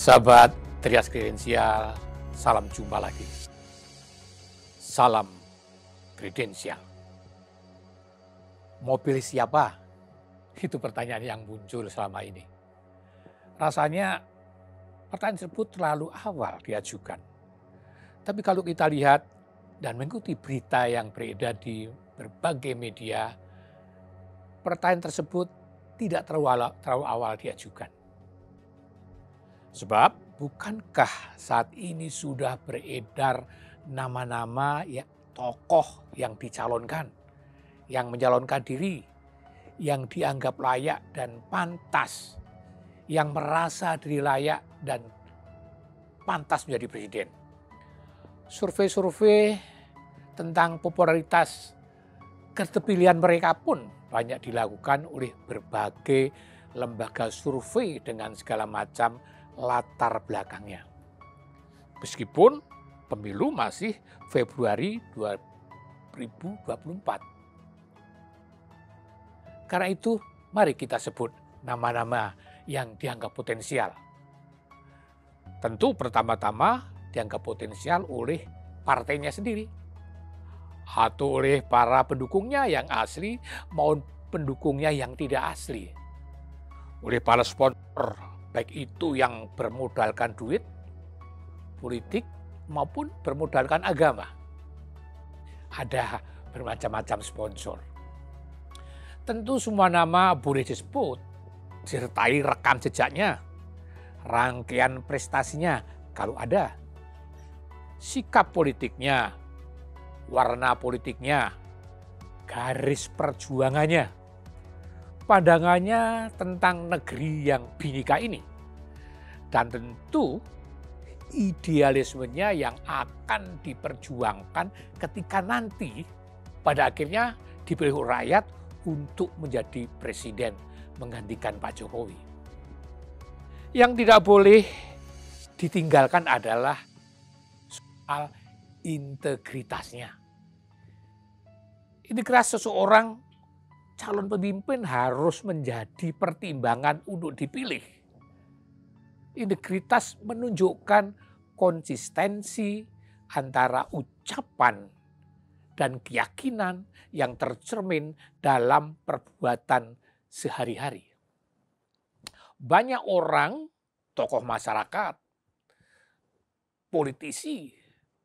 Sahabat Trias Kredensial, salam jumpa lagi. Salam kredensial. Mau pilih siapa? Itu pertanyaan yang muncul selama ini. Rasanya pertanyaan tersebut terlalu awal diajukan. Tapi kalau kita lihat dan mengikuti berita yang beredar di berbagai media, pertanyaan tersebut tidak terlalu awal diajukan. Sebab bukankah saat ini sudah beredar nama-nama ya, tokoh yang dicalonkan, yang mencalonkan diri, yang dianggap layak dan pantas, yang merasa diri layak dan pantas menjadi presiden. Survei-survei tentang popularitas keterpilihan mereka pun banyak dilakukan oleh berbagai lembaga survei dengan segala macam latar belakangnya. Meskipun pemilu masih Februari 2024. Karena itu mari kita sebut nama-nama yang dianggap potensial. Tentu pertama-tama dianggap potensial oleh partainya sendiri. Atau oleh para pendukungnya yang asli maupun pendukungnya yang tidak asli. Oleh para sponsor, baik itu yang bermodalkan duit, politik, maupun bermodalkan agama. Ada bermacam-macam sponsor. Tentu semua nama boleh disebut, disertai rekam jejaknya, rangkaian prestasinya kalau ada, sikap politiknya, warna politiknya, garis perjuangannya, pandangannya tentang negeri yang bhinneka ini, dan tentu idealismenya yang akan diperjuangkan ketika nanti pada akhirnya dipilih rakyat untuk menjadi presiden menggantikan Pak Jokowi. Yang tidak boleh ditinggalkan adalah soal integritasnya. Integritas seseorang calon pemimpin harus menjadi pertimbangan untuk dipilih. Integritas menunjukkan konsistensi antara ucapan dan keyakinan yang tercermin dalam perbuatan sehari-hari. Banyak orang, tokoh masyarakat, politisi,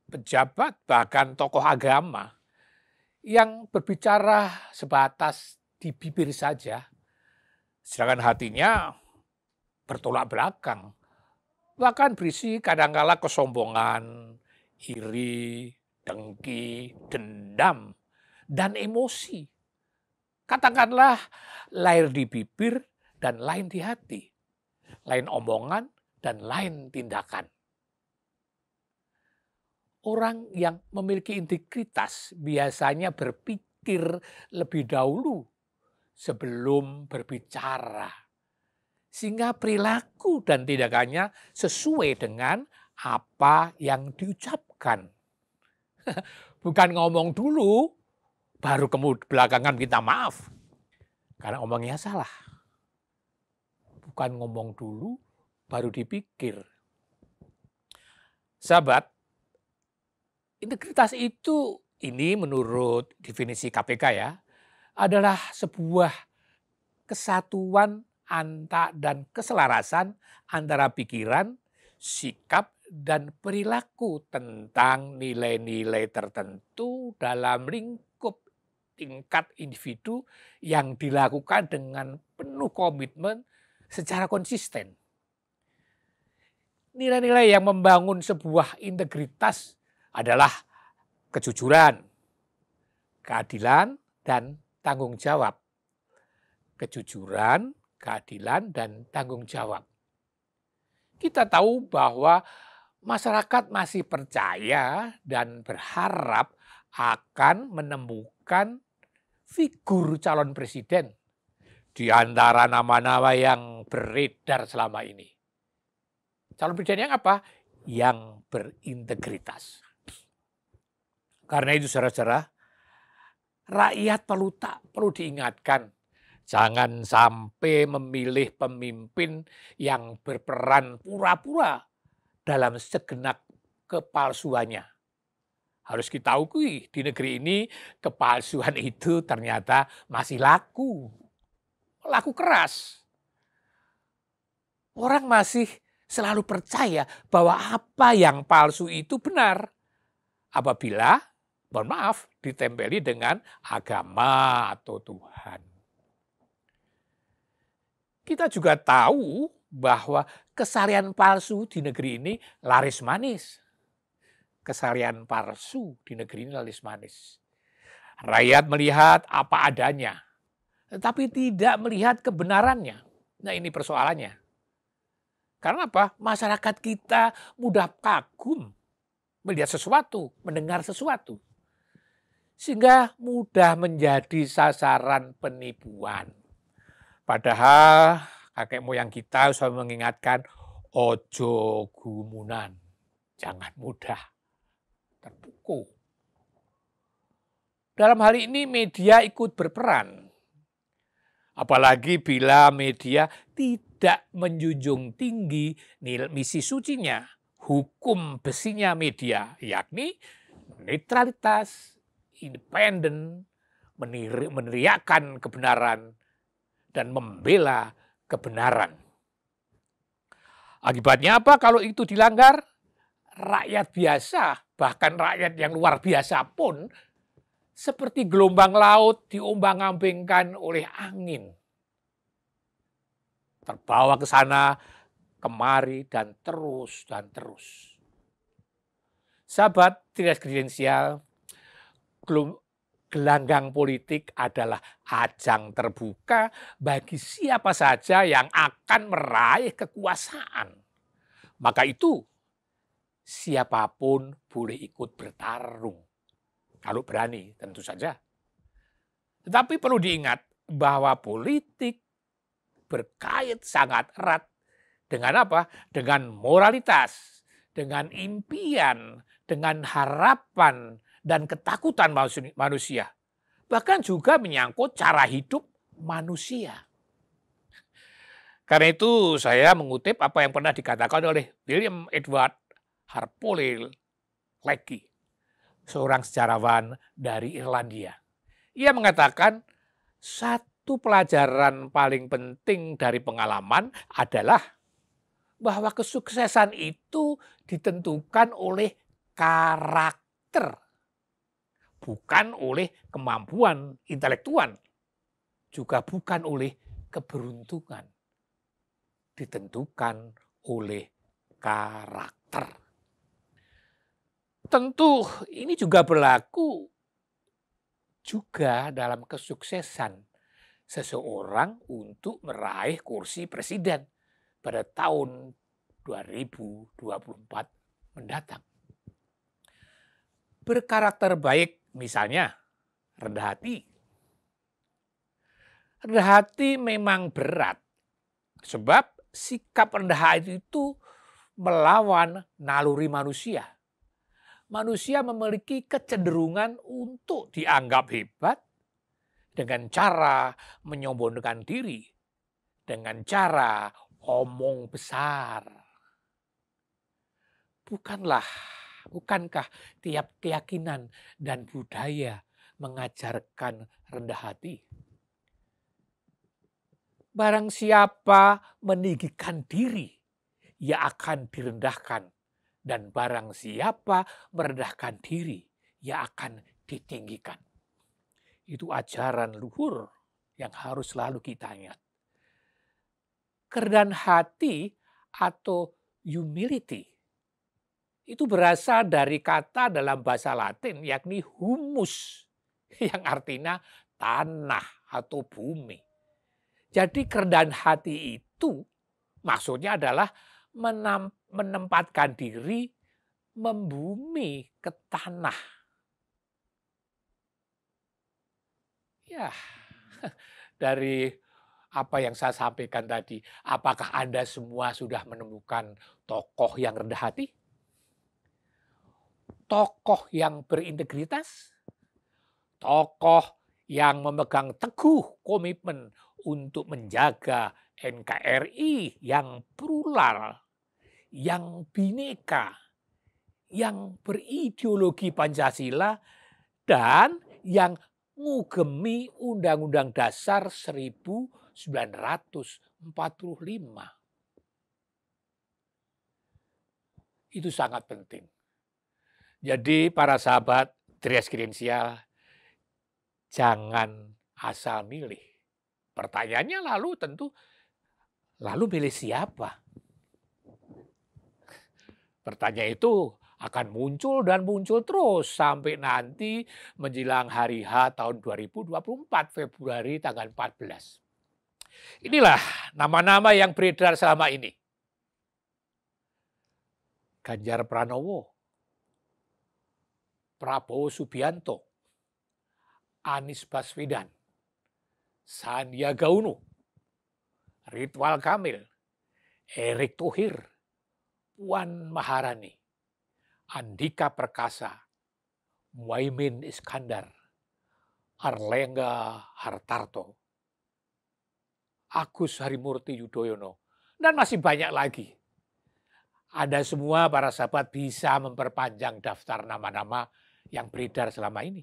pejabat, bahkan tokoh agama yang berbicara sebatas di bibir saja, sedangkan hatinya bertolak belakang. Bahkan berisi kadangkala kesombongan, iri, dengki, dendam, dan emosi. Katakanlah lain di bibir dan lain di hati, lain omongan dan lain tindakan. Orang yang memiliki integritas biasanya berpikir lebih dahulu sebelum berbicara. Sehingga perilaku dan tindakannya sesuai dengan apa yang diucapkan. Bukan ngomong dulu, baru kemudian belakangan minta maaf. Karena omongnya salah. Bukan ngomong dulu, baru dipikir. Sahabat, integritas itu, ini menurut definisi KPK ya, adalah sebuah kesatuan dan keselarasan antara pikiran, sikap, dan perilaku tentang nilai-nilai tertentu dalam lingkup tingkat individu yang dilakukan dengan penuh komitmen secara konsisten. Nilai-nilai yang membangun sebuah integritas adalah kejujuran, keadilan, dan tanggung jawab. Kejujuran, keadilan, dan tanggung jawab. Kita tahu bahwa masyarakat masih percaya dan berharap akan menemukan figur calon presiden di antara nama-nama yang beredar selama ini. Calon presiden yang apa? Yang berintegritas. Karena itu saudara-saudara, rakyat perlu diingatkan Jangan sampai memilih pemimpin yang berperan pura-pura dalam segenap kepalsuannya. Harus kita akui di negeri ini kepalsuan itu ternyata masih laku. Laku keras. Orang masih selalu percaya bahwa apa yang palsu itu benar. Apabila, mohon maaf, ditempeli dengan agama atau Tuhan. Kita juga tahu bahwa kesalian palsu di negeri ini laris manis. Kesalian palsu di negeri ini laris manis. Rakyat melihat apa adanya, tetapi tidak melihat kebenarannya. Nah, ini persoalannya. Karena apa? Masyarakat kita mudah kagum melihat sesuatu, mendengar sesuatu. Sehingga mudah menjadi sasaran penipuan. Padahal kakek moyang kita selalu mengingatkan, ojo gumunan, jangan mudah terpukul. Dalam hal ini media ikut berperan. Apalagi bila media tidak menjunjung tinggi misi sucinya, hukum besinya media, yakni netralitas, independen, meneriakkan kebenaran, dan membela kebenaran. Akibatnya apa kalau itu dilanggar? Rakyat biasa, bahkan rakyat yang luar biasa pun seperti gelombang laut diombang-ambingkan oleh angin. Terbawa ke sana, kemari, dan terus dan terus. Sahabat Trias Kredensial, gelanggang politik adalah ajang terbuka bagi siapa saja yang akan meraih kekuasaan. Maka itu siapapun boleh ikut bertarung. Kalau berani tentu saja. Tetapi perlu diingat bahwa politik berkait sangat erat dengan apa? Dengan moralitas, dengan impian, dengan harapan, dan ketakutan manusia. Bahkan juga menyangkut cara hidup manusia. Karena itu saya mengutip apa yang pernah dikatakan oleh William Edward Harpole Lecky, seorang sejarawan dari Irlandia. Ia mengatakan satu pelajaran paling penting dari pengalaman adalah bahwa kesuksesan itu ditentukan oleh karakter, bukan oleh kemampuan intelektual, juga bukan oleh keberuntungan. Ditentukan oleh karakter. Tentu ini juga berlaku juga dalam kesuksesan seseorang untuk meraih kursi presiden pada tahun 2024 mendatang. Berkarakter baik misalnya rendah hati. Rendah hati memang berat sebab sikap rendah hati itu melawan naluri manusia. Manusia memiliki kecenderungan untuk dianggap hebat dengan cara menyombongkan diri, dengan cara omong besar. Bukankah tiap keyakinan dan budaya mengajarkan rendah hati? Barang siapa meninggikan diri, ia akan direndahkan. Dan barang siapa merendahkan diri, ia akan ditinggikan. Itu ajaran luhur yang harus selalu kita ingat. Kerendahan hati atau humility itu berasal dari kata dalam bahasa Latin yakni humus yang artinya tanah atau bumi. Jadi kerendahan hati itu maksudnya adalah menempatkan diri membumi ke tanah. Ya, dari apa yang saya sampaikan tadi, apakah Anda semua sudah menemukan tokoh yang rendah hati? Tokoh yang berintegritas? Tokoh yang memegang teguh komitmen untuk menjaga NKRI yang plural, yang bineka, yang berideologi Pancasila, dan yang ngugemi Undang-Undang Dasar 1945. Itu sangat penting. Jadi para sahabat Trias Kredensial, jangan asal milih. Pertanyaannya lalu milih siapa? Pertanyaan itu akan muncul dan muncul terus sampai nanti menjelang hari H tahun 2024, Februari tanggal 14. Inilah nama-nama yang beredar selama ini. Ganjar Pranowo, Prabowo Subianto, Anies Baswedan, Sandiaga Uno, Ridwan Kamil, Erick Thohir, Puan Maharani, Andika Perkasa, Muhaimin Iskandar, Airlangga Hartarto, Agus Harimurti Yudhoyono, dan masih banyak lagi. Anda semua para sahabat bisa memperpanjang daftar nama-nama yang beredar selama ini.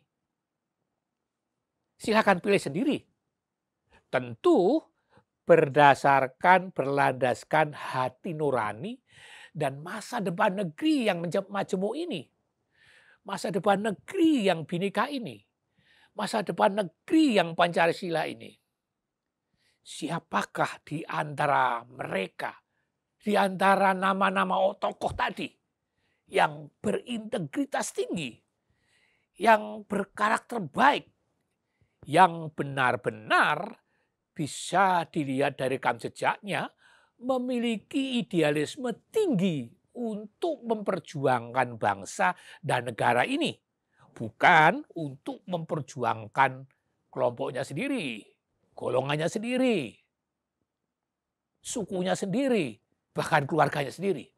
Silakan pilih sendiri. Tentu berlandaskan hati nurani dan masa depan negeri yang majemuk ini. Masa depan negeri yang bineka ini. Masa depan negeri yang Pancasila ini. Siapakah di antara mereka, di antara nama-nama tokoh tadi yang berintegritas tinggi, yang berkarakter baik, yang benar-benar bisa dilihat dari rekam jejaknya memiliki idealisme tinggi untuk memperjuangkan bangsa dan negara ini, bukan untuk memperjuangkan kelompoknya sendiri, golongannya sendiri, sukunya sendiri, bahkan keluarganya sendiri.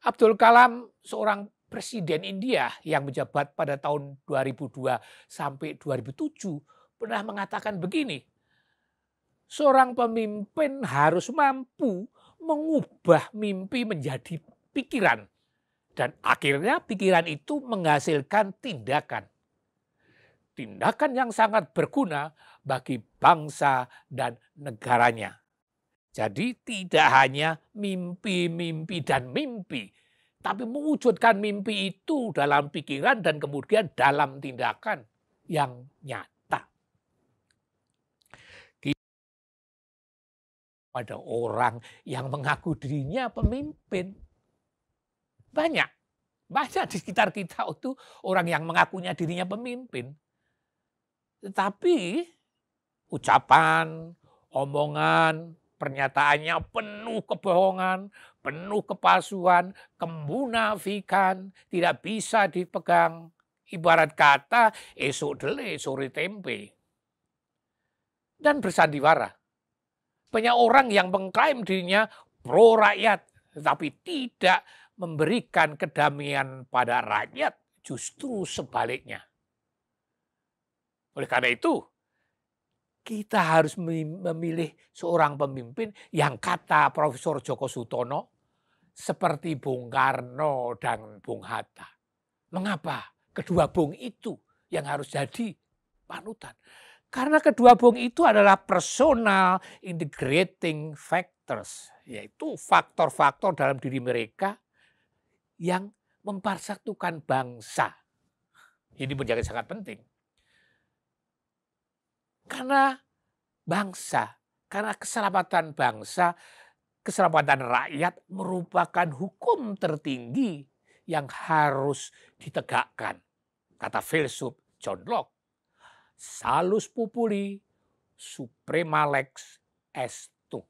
Abdul Kalam, seorang presiden India yang menjabat pada tahun 2002 sampai 2007, pernah mengatakan begini, seorang pemimpin harus mampu mengubah mimpi menjadi pikiran. Dan akhirnya pikiran itu menghasilkan tindakan. Tindakan yang sangat berguna bagi bangsa dan negaranya. Jadi tidak hanya mimpi-mimpi dan mimpi, tapi mewujudkan mimpi itu dalam pikiran dan kemudian dalam tindakan yang nyata. Ada orang yang mengaku dirinya pemimpin. Banyak di sekitar kita itu orang yang mengakunya dirinya pemimpin. Tetapi ucapan, omongan, pernyataannya penuh kebohongan, penuh kepalsuan, kemunafikan, tidak bisa dipegang. Ibarat kata esok dele, sore tempe. Dan bersandiwara. Banyak orang yang mengklaim dirinya pro rakyat, tetapi tidak memberikan kedamaian pada rakyat, justru sebaliknya. Oleh karena itu, kita harus memilih seorang pemimpin yang kata Profesor Djoko Sutono seperti Bung Karno dan Bung Hatta. Mengapa kedua bung itu yang harus jadi panutan? Karena kedua bung itu adalah personal integrating factors, yaitu faktor-faktor dalam diri mereka yang mempersatukan bangsa. Ini menjadi sangat penting. Karena bangsa, karena keselamatan bangsa, keselamatan rakyat merupakan hukum tertinggi yang harus ditegakkan. Kata filsuf John Locke, salus populi suprema lex estu.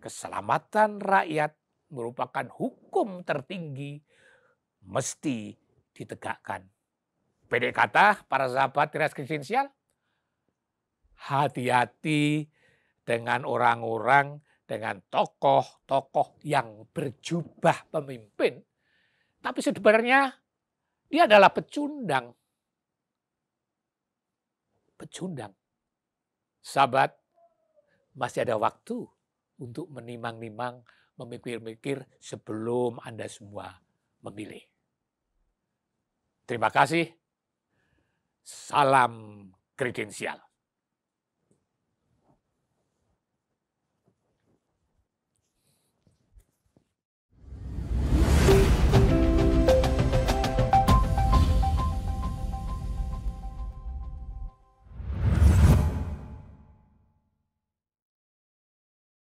Keselamatan rakyat merupakan hukum tertinggi, mesti ditegakkan. Pendek kata, para sahabat Trias Kredensial, hati-hati dengan orang-orang, dengan tokoh-tokoh yang berjubah pemimpin, tapi sebenarnya dia adalah pecundang. pecundang. Sahabat, masih ada waktu untuk menimang-nimang, memikir-mikir sebelum Anda semua memilih. Terima kasih. Salam kredensial.